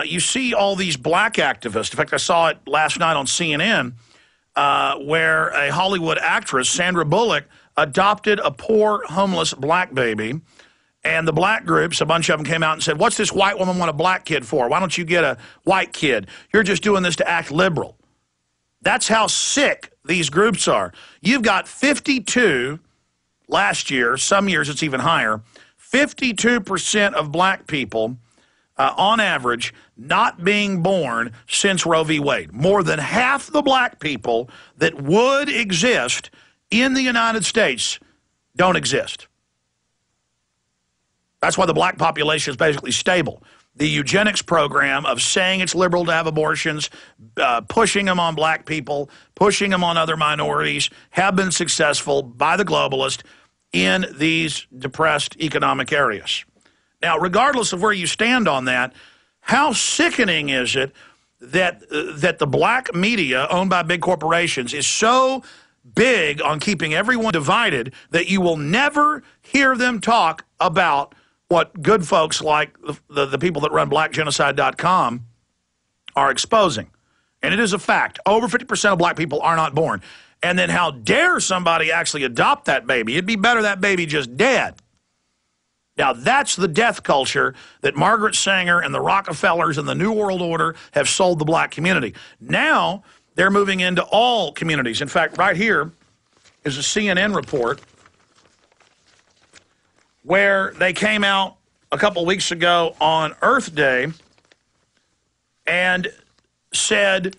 you see all these black activists. In fact, I saw it last night on CNN where a Hollywood actress, Sandra Bullock, adopted a poor, homeless black baby. And the black groups, a bunch of them came out and said, what's this white woman want a black kid for? Why don't you get a white kid? You're just doing this to act liberal. That's how sick these groups are. You've got 52 last year, some years it's even higher, 52% of black people, on average, not being born since Roe v. Wade. More than half the black people that would exist in the United States don't exist. That's why the black population is basically stable. The eugenics program of saying it's liberal to have abortions, pushing them on black people, pushing them on other minorities, have been successful by the globalists in these depressed economic areas. Now, regardless of where you stand on that, how sickening is it that, that the black media owned by big corporations is so big on keeping everyone divided that you will never hear them talk about what good folks like the people that run blackgenocide.com are exposing. And it is a fact. Over 50% of black people are not born. And then how dare somebody actually adopt that baby? It'd be better that baby just dead. Now, that's the death culture that Margaret Sanger and the Rockefellers and the New World Order have sold the black community. Now, they're moving into all communities. In fact, right here is a CNN report where they came out a couple weeks ago on Earth Day and said,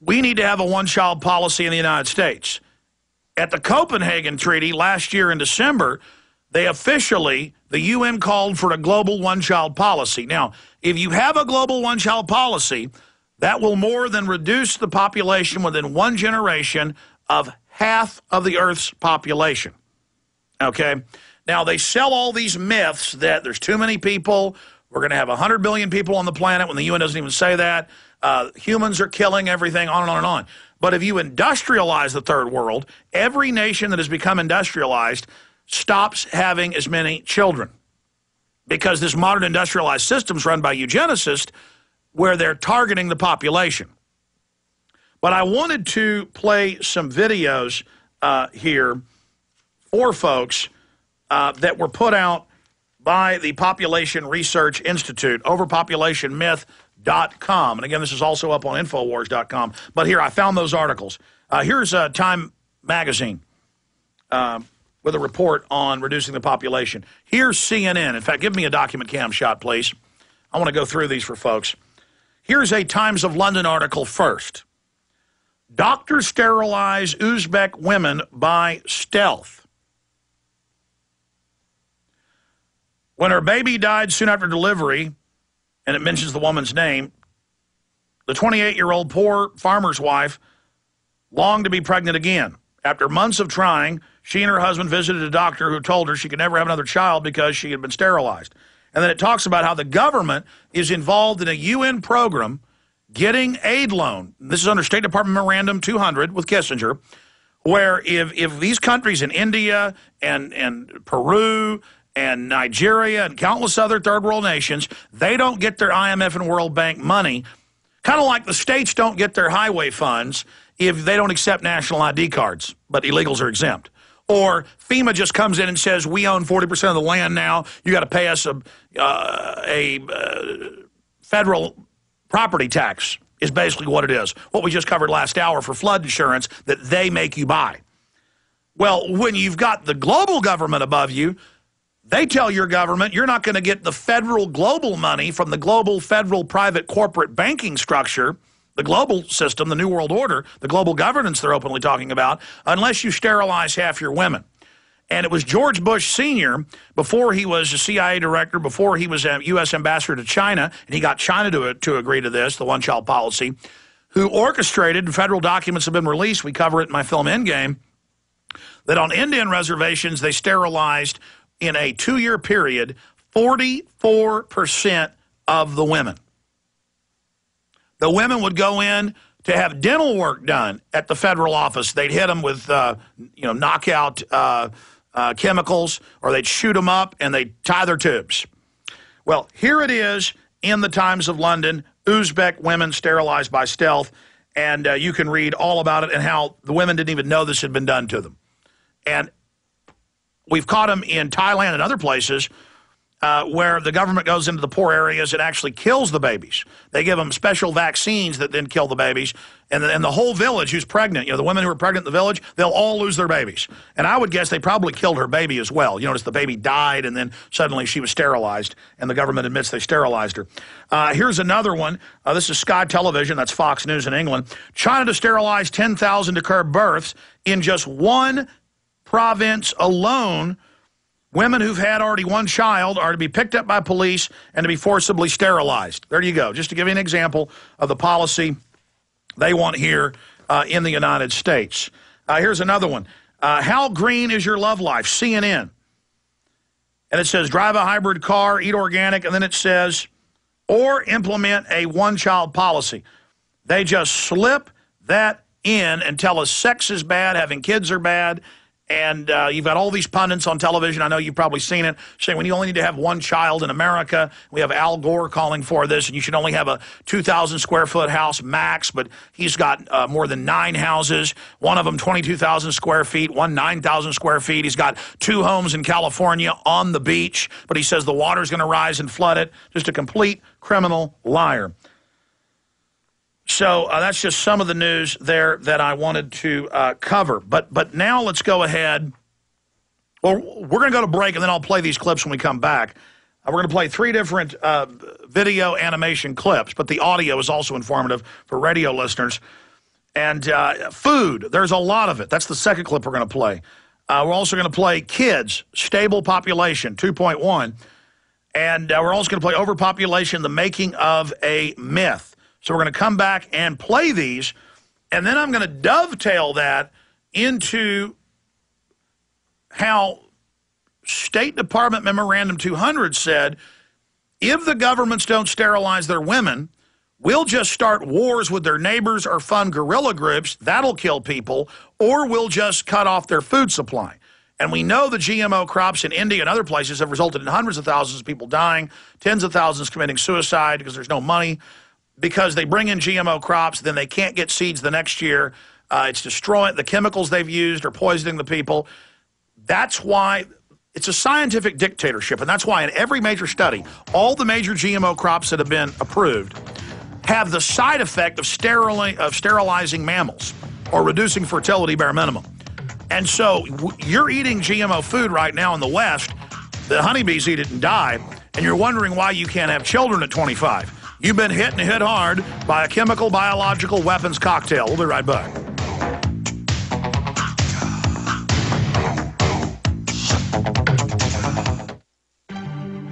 we need to have a one-child policy in the United States. At the Copenhagen Treaty last year in December, they officially, the UN called for a global one-child policy. Now, if you have a global one-child policy, that will more than reduce the population within one generation of half of the Earth's population. Okay? Now, they sell all these myths that there's too many people, we're going to have 100 billion people on the planet when the UN doesn't even say that. Humans are killing everything, on and on and on. But if you industrialize the third world, every nation that has become industrialized stops having as many children. Because this modern industrialized system is run by eugenicists where they're targeting the population. But I wanted to play some videos here for folks that were put out by the Population Research Institute, overpopulationmyth.com. And again, this is also up on Infowars.com. But here, I found those articles. Here's Time Magazine with a report on reducing the population. Here's CNN. In fact, give me a document cam shot, please. I want to go through these for folks. Here's a Times of London article first. Doctors sterilize Uzbek women by stealth. When her baby died soon after delivery, and it mentions the woman's name, the 28-year-old poor farmer's wife longed to be pregnant again. After months of trying, she and her husband visited a doctor who told her she could never have another child because she had been sterilized. And then it talks about how the government is involved in a UN program getting aid loan. This is under State Department Memorandum 200 with Kissinger, where if these countries in India and Peru and Nigeria and countless other third world nations, they don't get their IMF and World Bank money, kind of like the states don't get their highway funds if they don't accept national ID cards, but illegals are exempt. Or FEMA just comes in and says, we own 40% of the land now, you got to pay us a federal property tax is basically what it is. What we just covered last hour for flood insurance that they make you buy. Well, when you've got the global government above you, they tell your government you're not going to get the federal global money from the global federal private corporate banking structure, the global system, the New World Order, the global governance they're openly talking about, unless you sterilize half your women. And it was George Bush Sr., before he was a CIA director, before he was a U.S. ambassador to China, and he got China to agree to this, the one-child policy, who orchestrated, and federal documents have been released, we cover it in my film Endgame, that on Indian reservations they sterilized in a 2-year period 44% of the women. The women would go in to have dental work done at the federal office. They'd hit them with knockout chemicals, or they'd shoot them up and they'd tie their tubes. Well, here it is in the Times of London, Uzbek women sterilized by stealth, and you can read all about it and how the women didn't even know this had been done to them. And we've caught them in Thailand and other places where the government goes into the poor areas and actually kills the babies. They give them special vaccines that then kill the babies. And the whole village who's pregnant, the women who are pregnant in the village, they'll all lose their babies. And I would guess they probably killed her baby as well. You notice the baby died and then suddenly she was sterilized, and the government admits they sterilized her. Here's another one. This is Sky Television. That's Fox News in England. China to sterilize 10,000 to curb births in just one province alone. Women who've had already one child are to be picked up by police and to be forcibly sterilized. There you go. Just to give you an example of the policy they want here in the United States. Here's another one. How green is your love life? CNN. And it says, drive a hybrid car, eat organic, and then it says, or implement a one-child policy. They just slip that in and tell us sex is bad, having kids are bad. And you've got all these pundits on television, I know you've probably seen it, saying when you only need to have one child in America. We have Al Gore calling for this, and you should only have a 2,000 square foot house max, but he's got more than 9 houses, one of them 22,000 square feet, one 9,000 square feet. He's got 2 homes in California on the beach, but he says the water's going to rise and flood it. Just a complete criminal liar. So that's just some of the news there that I wanted to cover. But now let's go ahead. Well, we're going to go to break, and then I'll play these clips when we come back. We're going to play 3 different video animation clips, but the audio is also informative for radio listeners. And food, there's a lot of it. That's the second clip we're going to play. We're also going to play kids, stable population, 2.1. And we're also going to play overpopulation, the making of a myth. So we're going to come back and play these, and then I'm going to dovetail that into how State Department Memorandum 200 said, if the governments don't sterilize their women, we'll just start wars with their neighbors or fund guerrilla groups. That'll kill people, or we'll just cut off their food supply. And we know the GMO crops in India and other places have resulted in hundreds of thousands of people dying, tens of thousands committing suicide because there's no money. Because they bring in GMO crops, then they can't get seeds the next year. It's destroying, the chemicals they've used are poisoning the people. That's why it's a scientific dictatorship, and that's why in every major study, all the major GMO crops that have been approved have the side effect of sterilizing mammals or reducing fertility bare minimum. And so you're eating GMO food right now in the West, the honeybees eat it and die, and you're wondering why you can't have children at 25. You've been hit and hit hard by a chemical, biological weapons cocktail. We'll be right back.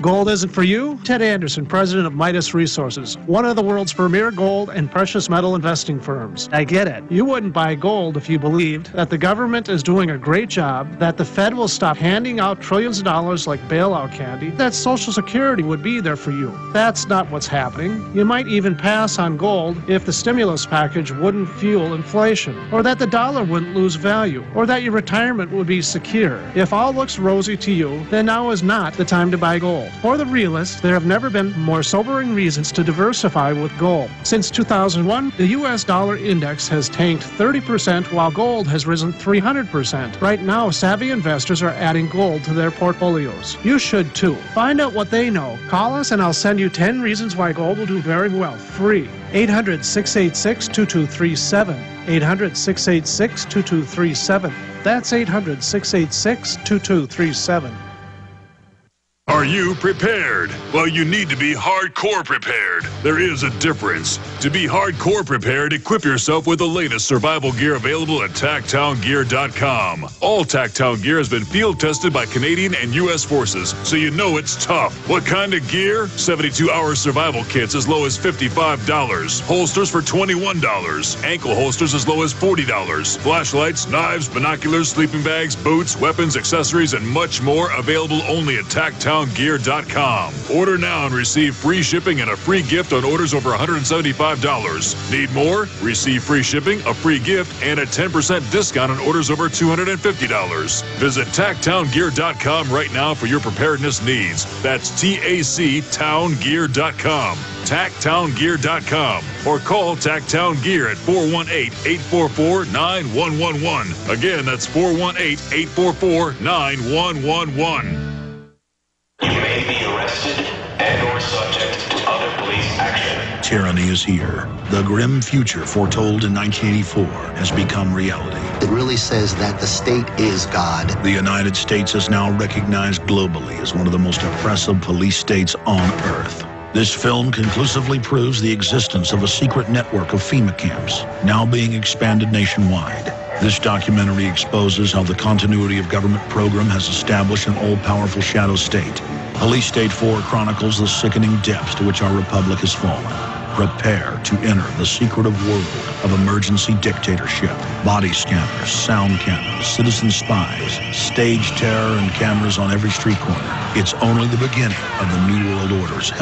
Gold isn't for you? Ted Anderson, president of Midas Resources, one of the world's premier gold and precious metal investing firms. I get it. You wouldn't buy gold if you believed that the government is doing a great job, that the Fed will stop handing out trillions of dollars like bailout candy, that Social Security would be there for you. That's not what's happening. You might even pass on gold if the stimulus package wouldn't fuel inflation, or that the dollar wouldn't lose value, or that your retirement would be secure. If all looks rosy to you, then now is not the time to buy gold. For the realist, there have never been more sobering reasons to diversify with gold. Since 2001, the U.S. dollar index has tanked 30% while gold has risen 300%. Right now, savvy investors are adding gold to their portfolios. You should too. Find out what they know. Call us and I'll send you 10 reasons why gold will do very well, free. 800-686-2237. 800-686-2237. That's 800-686-2237. Are you prepared? Well, you need to be hardcore prepared. There is a difference. To be hardcore prepared, equip yourself with the latest survival gear available at TactownGear.com. All Tactown gear has been field tested by Canadian and U.S. forces, so you know it's tough. What kind of gear? 72-hour survival kits as low as $55. Holsters for $21. Ankle holsters as low as $40. Flashlights, knives, binoculars, sleeping bags, boots, weapons, accessories, and much more available only at TactownGear.com. TacktownGear.com. Order now and receive free shipping and a free gift on orders over $175. Need more? Receive free shipping, a free gift, and a 10% discount on orders over $250. Visit TacktownGear.com right now for your preparedness needs. That's TACTownGear.com. TacktownGear.com. Or call Tacktown Gear at 418-844-9111. Again, that's 418-844-9111. You may be arrested and/or subject to other police action. Tyranny is here. The grim future foretold in 1984 has become reality. It really says that the state is God. The United States is now recognized globally as one of the most oppressive police states on earth. This film conclusively proves the existence of a secret network of FEMA camps, now being expanded nationwide. This documentary exposes how the continuity of government program has established an all-powerful shadow state. Police State 4 chronicles the sickening depths to which our republic has fallen. Prepare to enter the secretive world of emergency dictatorship. Body scanners, sound cameras, citizen spies, stage terror, and cameras on every street corner. It's only the beginning of the New World Order's